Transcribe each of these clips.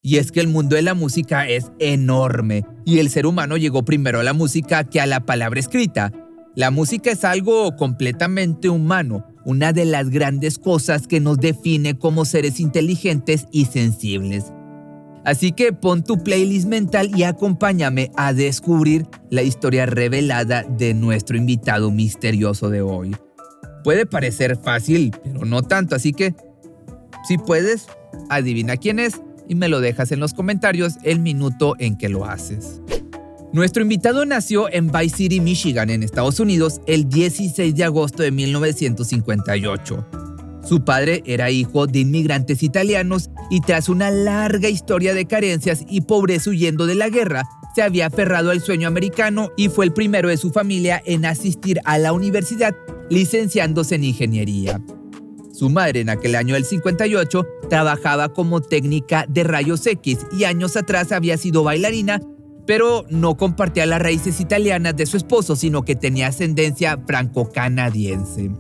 Y es que el mundo de la música es enorme, y el ser humano llegó primero a la música que a la palabra escrita. La música es algo completamente humano, una de las grandes cosas que nos define como seres inteligentes y sensibles. Así que pon tu playlist mental y acompáñame a descubrir la historia revelada de nuestro invitado misterioso de hoy. Puede parecer fácil, pero no tanto, así que si puedes, adivina quién es y me lo dejas en los comentarios el minuto en que lo haces. Nuestro invitado nació en Bay City, Michigan, en Estados Unidos, el 16 de agosto de 1958. Su padre era hijo de inmigrantes italianos y tras una larga historia de carencias y pobreza huyendo de la guerra, se había aferrado al sueño americano y fue el primero de su familia en asistir a la universidad, licenciándose en ingeniería. Su madre en aquel año del 58 trabajaba como técnica de rayos X y años atrás había sido bailarina, pero no compartía las raíces italianas de su esposo, sino que tenía ascendencia franco-canadiense.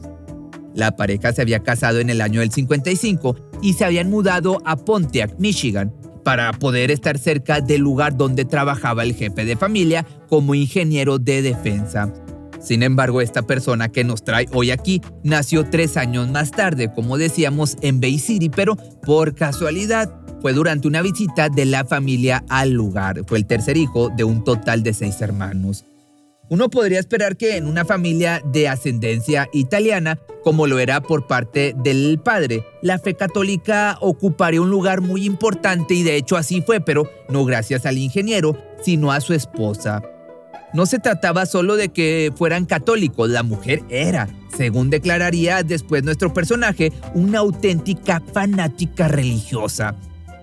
La pareja se había casado en el año del 55 y se habían mudado a Pontiac, Michigan, para poder estar cerca del lugar donde trabajaba el jefe de familia como ingeniero de defensa. Sin embargo, esta persona que nos trae hoy aquí nació 3 años más tarde, como decíamos, en Bay City, pero por casualidad fue durante una visita de la familia al lugar. Fue el tercer hijo de un total de 6 hermanos. Uno podría esperar que en una familia de ascendencia italiana, como lo era por parte del padre, la fe católica ocuparía un lugar muy importante y de hecho así fue, pero no gracias al ingeniero, sino a su esposa. No se trataba solo de que fueran católicos, la mujer era, según declararía después nuestro personaje, una auténtica fanática religiosa.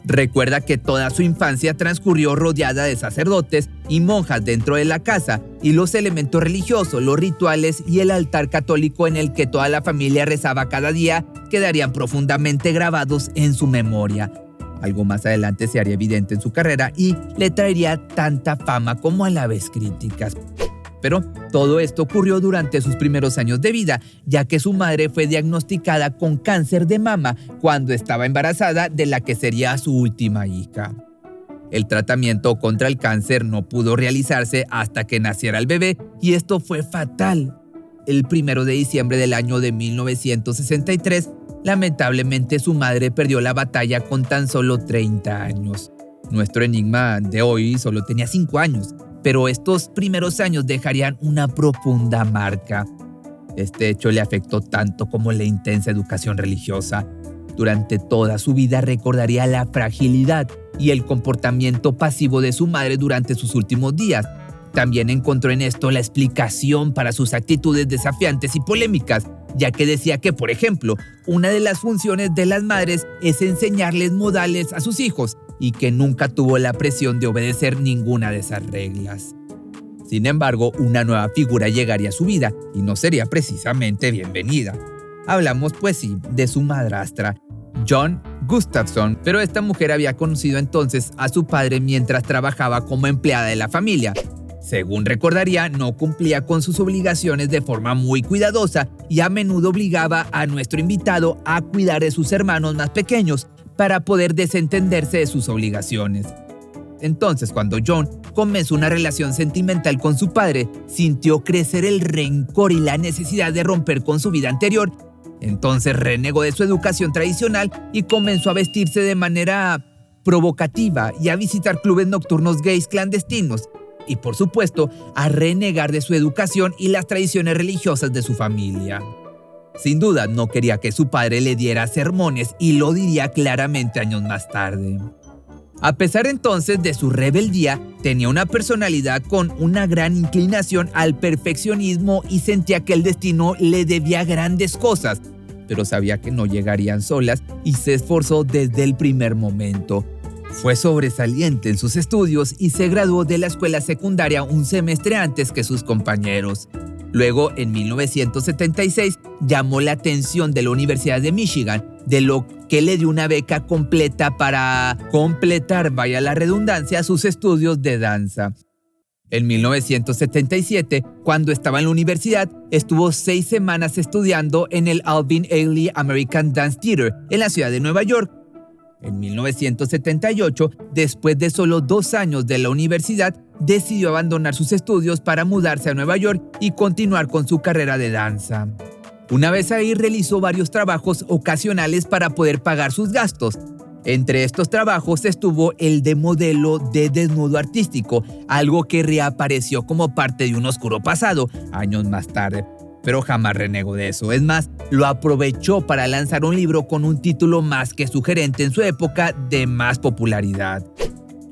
Recuerda que toda su infancia transcurrió rodeada de sacerdotes y monjas dentro de la casa y los elementos religiosos, los rituales y el altar católico en el que toda la familia rezaba cada día quedarían profundamente grabados en su memoria. Algo más adelante se haría evidente en su carrera y le traería tanta fama como a la vez críticas. Pero todo esto ocurrió durante sus primeros años de vida, ya que su madre fue diagnosticada con cáncer de mama cuando estaba embarazada de la que sería su última hija. El tratamiento contra el cáncer no pudo realizarse hasta que naciera el bebé y esto fue fatal. El 1 de diciembre del año de 1963, lamentablemente su madre perdió la batalla con tan solo 30 años. Nuestro enigma de hoy solo tenía 5 años. Pero estos primeros años dejarían una profunda marca. Este hecho le afectó tanto como la intensa educación religiosa. Durante toda su vida recordaría la fragilidad y el comportamiento pasivo de su madre durante sus últimos días. También encontró en esto la explicación para sus actitudes desafiantes y polémicas, ya que decía que, por ejemplo, una de las funciones de las madres es enseñarles modales a sus hijos, y que nunca tuvo la presión de obedecer ninguna de esas reglas. Sin embargo, una nueva figura llegaría a su vida y no sería precisamente bienvenida. Hablamos, pues sí, de su madrastra, Joan Gustafson, pero esta mujer había conocido entonces a su padre mientras trabajaba como empleada de la familia. Según recordaría, no cumplía con sus obligaciones de forma muy cuidadosa y a menudo obligaba a nuestro invitado a cuidar de sus hermanos más pequeños, para poder desentenderse de sus obligaciones. Entonces, cuando John comenzó una relación sentimental con su padre, sintió crecer el rencor y la necesidad de romper con su vida anterior. Entonces renegó de su educación tradicional y comenzó a vestirse de manera provocativa y a visitar clubes nocturnos gays clandestinos. Y por supuesto, a renegar de su educación y las tradiciones religiosas de su familia. Sin duda, no quería que su padre le diera sermones y lo diría claramente años más tarde. A pesar entonces de su rebeldía, tenía una personalidad con una gran inclinación al perfeccionismo y sentía que el destino le debía grandes cosas, pero sabía que no llegarían solas y se esforzó desde el primer momento. Fue sobresaliente en sus estudios y se graduó de la escuela secundaria un semestre antes que sus compañeros. Luego, en 1976, llamó la atención de la Universidad de Michigan, de lo que le dio una beca completa para completar, vaya la redundancia, sus estudios de danza. En 1977, cuando estaba en la universidad, estuvo 6 semanas estudiando en el Alvin Ailey American Dance Theater en la ciudad de Nueva York. En 1978, después de solo 2 años de la universidad, decidió abandonar sus estudios para mudarse a Nueva York y continuar con su carrera de danza. Una vez ahí realizó varios trabajos ocasionales para poder pagar sus gastos. Entre estos trabajos estuvo el de modelo de desnudo artístico, algo que reapareció como parte de un oscuro pasado años más tarde, pero jamás renegó de eso. Es más, lo aprovechó para lanzar un libro con un título más que sugerente en su época de más popularidad.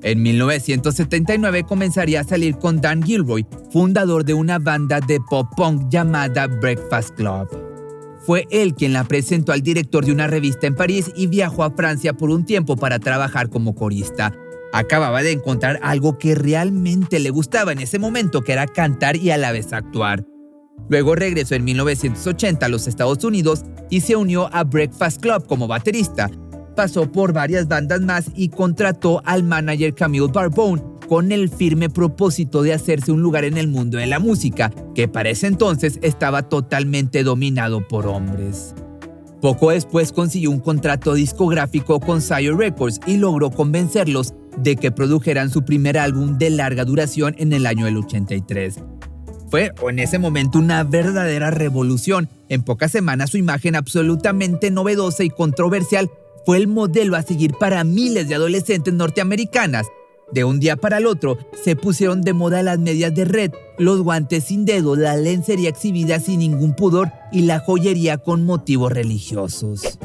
En 1979 comenzaría a salir con Dan Gilroy, fundador de una banda de pop-punk llamada Breakfast Club. Fue él quien la presentó al director de una revista en París y viajó a Francia por un tiempo para trabajar como corista. Acababa de encontrar algo que realmente le gustaba en ese momento, que era cantar y a la vez actuar. Luego regresó en 1980 a los Estados Unidos y se unió a Breakfast Club como baterista. Pasó por varias bandas más y contrató al manager Camille Barbone con el firme propósito de hacerse un lugar en el mundo de la música, que para ese entonces estaba totalmente dominado por hombres. Poco después consiguió un contrato discográfico con Sire Records y logró convencerlos de que produjeran su primer álbum de larga duración en el año del 83. Fue en ese momento una verdadera revolución. En pocas semanas su imagen absolutamente novedosa y controversial fue el modelo a seguir para miles de adolescentes norteamericanas. De un día para el otro, se pusieron de moda las medias de red, los guantes sin dedo, la lencería exhibida sin ningún pudor y la joyería con motivos religiosos.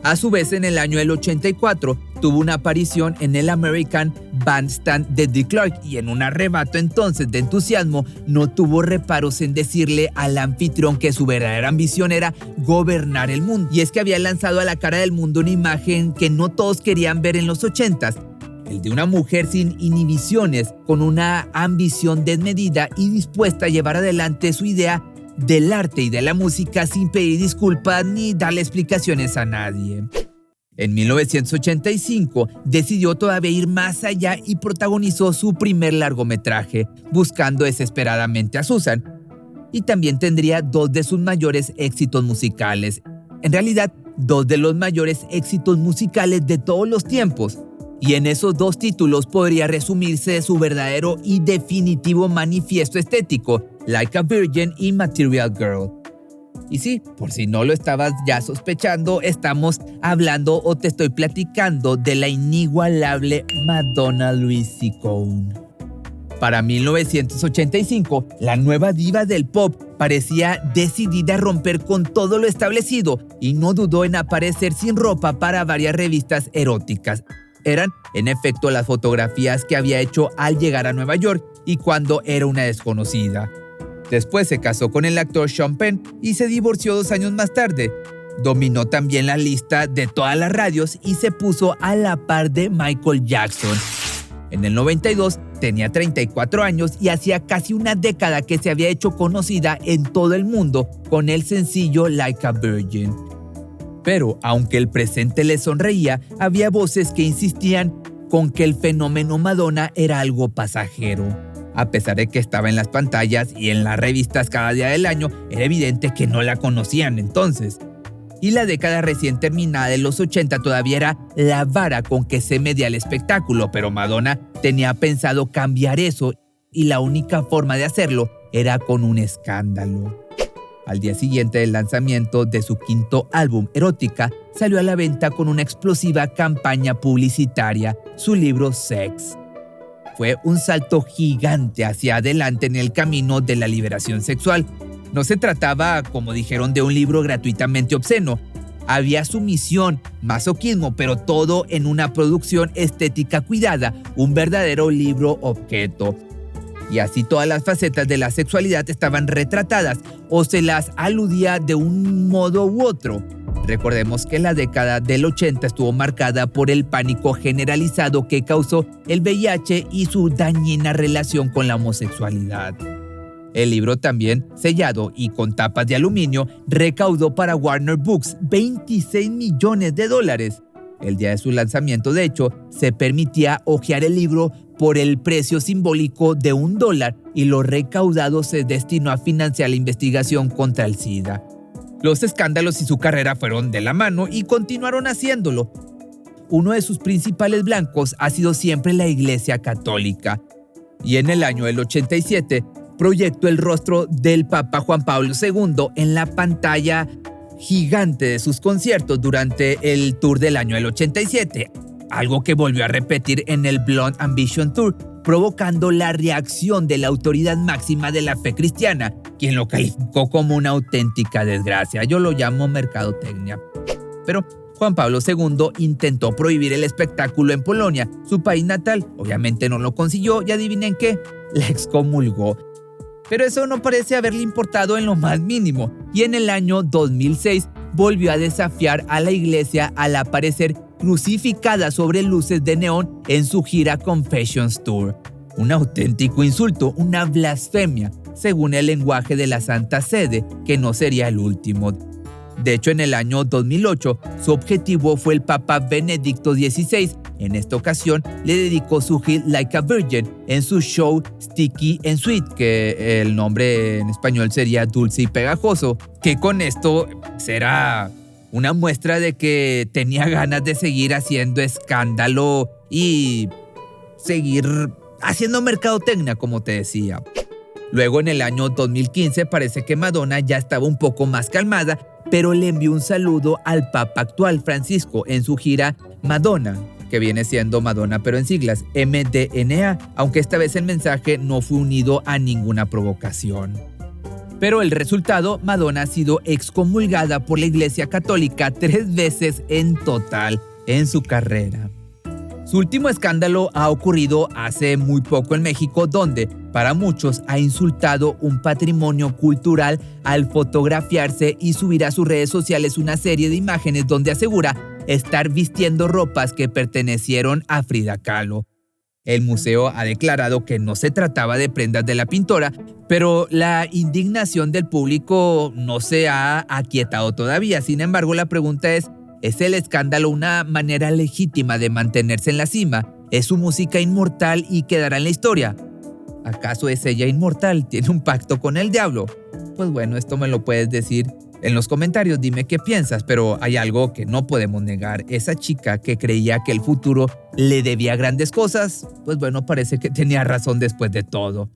A su vez, en el año del 84, tuvo una aparición en el American Bandstand de Dick Clark y en un arrebato entonces de entusiasmo no tuvo reparos en decirle al anfitrión que su verdadera ambición era gobernar el mundo. Y es que había lanzado a la cara del mundo una imagen que no todos querían ver en los 80s. El de una mujer sin inhibiciones, con una ambición desmedida y dispuesta a llevar adelante su idea del arte y de la música sin pedir disculpas ni darle explicaciones a nadie. En 1985 decidió todavía ir más allá y protagonizó su primer largometraje, Buscando desesperadamente a Susan. Y también tendría 2 de sus mayores éxitos musicales. En realidad, 2 de los mayores éxitos musicales de todos los tiempos. Y en esos 2 títulos podría resumirse su verdadero y definitivo manifiesto estético, Like a Virgin y Material Girl. Y sí, por si no lo estabas ya sospechando, estamos hablando o te estoy platicando de la inigualable Madonna Louise Cohn. Para 1985, la nueva diva del pop parecía decidida a romper con todo lo establecido y no dudó en aparecer sin ropa para varias revistas eróticas. Eran, en efecto, las fotografías que había hecho al llegar a Nueva York y cuando era una desconocida. Después se casó con el actor Sean Penn y se divorció 2 años más tarde. Dominó también la lista de todas las radios y se puso a la par de Michael Jackson. En el 92 tenía 34 años y hacía casi una década que se había hecho conocida en todo el mundo con el sencillo Like a Virgin. Pero, aunque el presente le sonreía, había voces que insistían con que el fenómeno Madonna era algo pasajero. A pesar de que estaba en las pantallas y en las revistas cada día del año, era evidente que no la conocían entonces. Y la década recién terminada de los 80 todavía era la vara con que se medía el espectáculo, pero Madonna tenía pensado cambiar eso y la única forma de hacerlo era con un escándalo. Al día siguiente del lanzamiento de su 5º álbum, Erótica, salió a la venta con una explosiva campaña publicitaria, su libro Sex. Fue un salto gigante hacia adelante en el camino de la liberación sexual. No se trataba, como dijeron, de un libro gratuitamente obsceno. Había sumisión, masoquismo, pero todo en una producción estética cuidada, un verdadero libro objeto. Y así todas las facetas de la sexualidad estaban retratadas o se las aludía de un modo u otro. Recordemos que la década del 80 estuvo marcada por el pánico generalizado que causó el VIH y su dañina relación con la homosexualidad. El libro, también sellado y con tapas de aluminio, recaudó para Warner Books $26 millones. El día de su lanzamiento, de hecho, se permitía hojear el libro por el precio simbólico de $1 y lo recaudado se destinó a financiar la investigación contra el SIDA. Los escándalos y su carrera fueron de la mano y continuaron haciéndolo. uno de sus principales blancos ha sido siempre la Iglesia Católica. Y en el año del 87 proyectó el rostro del Papa Juan Pablo II en la pantalla gigante de sus conciertos durante el tour del año del 87, algo que volvió a repetir en el Blonde Ambition Tour, provocando la reacción de la autoridad máxima de la fe cristiana, quien lo calificó como una auténtica desgracia. Yo lo llamo mercadotecnia. Pero Juan Pablo II intentó prohibir el espectáculo en Polonia, su país natal. Obviamente no lo consiguió y adivinen qué, la excomulgó. Pero eso no parece haberle importado en lo más mínimo, y en el año 2006 volvió a desafiar a la iglesia al aparecer crucificada sobre luces de neón en su gira Confessions Tour. Un auténtico insulto, una blasfemia, según el lenguaje de la Santa Sede, que no sería el último. De hecho, en el año 2008, su objetivo fue el Papa Benedicto XVI. En esta ocasión, le dedicó su hit Like a Virgin en su show Sticky and Sweet, que el nombre en español sería Dulce y Pegajoso, que con esto será una muestra de que tenía ganas de seguir haciendo escándalo y seguir haciendo mercadotecnia, como te decía. Luego, en el año 2015, parece que Madonna ya estaba un poco más calmada, pero le envió un saludo al Papa actual, Francisco, en su gira Madonna, que viene siendo Madonna pero en siglas, MDNA, aunque esta vez el mensaje no fue unido a ninguna provocación. Pero el resultado, Madonna ha sido excomulgada por la Iglesia Católica 3 veces en total en su carrera. Su último escándalo ha ocurrido hace muy poco en México, donde para muchos ha insultado un patrimonio cultural al fotografiarse y subir a sus redes sociales una serie de imágenes donde asegura estar vistiendo ropas que pertenecieron a Frida Kahlo. El museo ha declarado que no se trataba de prendas de la pintora, pero la indignación del público no se ha aquietado todavía. Sin embargo, la pregunta ¿es el escándalo una manera legítima de mantenerse en la cima? ¿Es su música inmortal y quedará en la historia? ¿Acaso es ella inmortal? ¿Tiene un pacto con el diablo? Pues bueno, esto me lo puedes decir en los comentarios, dime qué piensas, pero hay algo que no podemos negar. Esa chica que creía que el futuro le debía grandes cosas, pues bueno, parece que tenía razón después de todo.